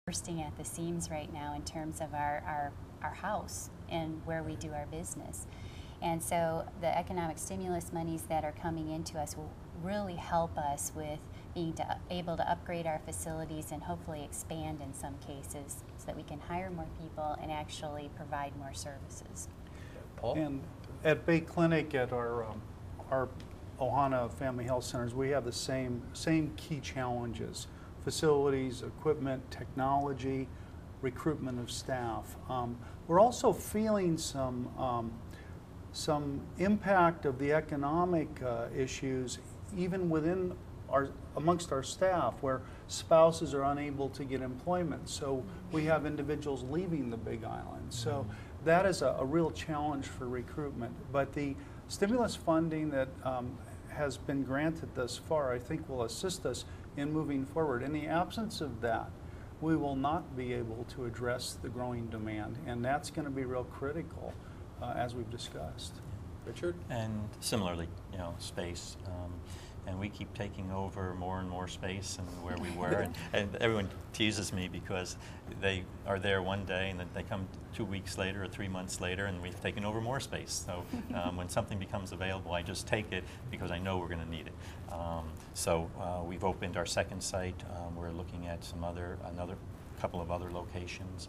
bursting at the seams right now in terms of our house and where we do our business. And so the economic stimulus monies that are coming into us will really help us with being able to upgrade our facilities and hopefully expand in some cases so that we can hire more people and actually provide more services. Paul? And at Bay Clinic, at our Ohana Family Health Centers, we have the same key challenges: facilities, equipment, technology, recruitment of staff. We're also feeling some impact of the economic issues even within amongst our staff, where spouses are unable to get employment. So we have individuals leaving the Big Island. So that is a real challenge for recruitment. But the stimulus funding that has been granted thus far, I think, will assist us in moving forward. In the absence of that, we will not be able to address the growing demand, and that's going to be real critical, as we've discussed. Richard? And similarly, space. And we keep taking over more and more space and where we were. and everyone teases me because they are there one day and then they come 2 weeks later or 3 months later and we've taken over more space. So when something becomes available, I just take it because I know we're going to need it. So we've opened our second site. We're looking at another couple of other locations.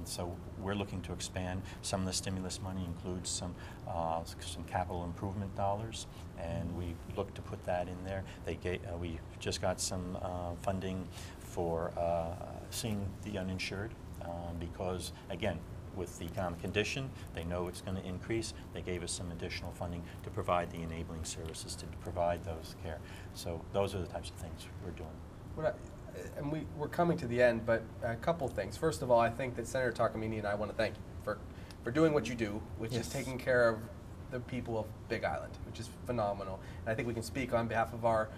So we're looking to expand. Some of the stimulus money includes some capital improvement dollars, and we look to put that in there. We just got some funding for seeing the uninsured because, again, with the economic condition, they know it's going to increase. They gave us some additional funding to provide the enabling services to provide those care. So those are the types of things we're doing. And we're coming to the end, but a couple things. First of all, I think that Senator Takamine and I want to thank you for doing what you do, which is taking care of the people of Big Island, which is phenomenal. And I think we can speak on behalf of our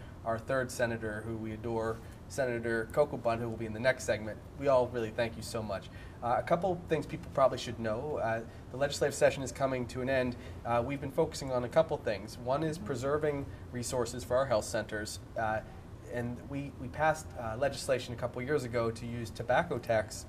third senator, who we adore, Senator Kokobun, who will be in the next segment. We all really thank you so much. A couple things people probably should know. The legislative session is coming to an end. We've been focusing on a couple things. One is preserving resources for our health centers. And we passed legislation a couple years ago to use tobacco tax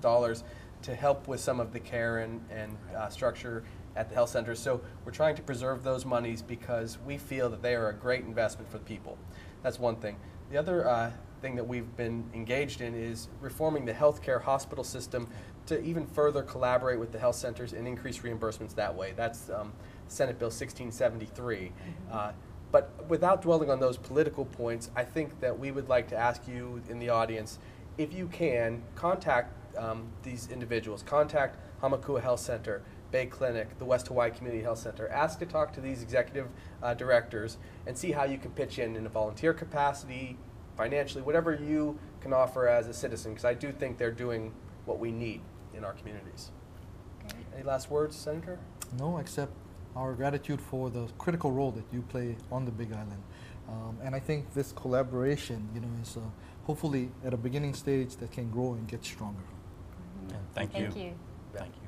dollars to help with some of the care and structure at the health centers. So we're trying to preserve those monies because we feel that they are a great investment for the people. That's one thing. The other thing that we've been engaged in is reforming the healthcare hospital system to even further collaborate with the health centers and increase reimbursements that way. That's Senate Bill 1673. But without dwelling on those political points, I think that we would like to ask you in the audience, if you can, contact these individuals. Contact Hamakua Health Center, Bay Clinic, the West Hawaii Community Health Center. Ask to talk to these executive directors and see how you can pitch in a volunteer capacity, financially, whatever you can offer as a citizen, because I do think they're doing what we need in our communities. Great. Any last words, Senator? No, except our gratitude for the critical role that you play on the Big Island. And I think this collaboration, is hopefully at a beginning stage that can grow and get stronger. And thank you. Thank you. Thank you.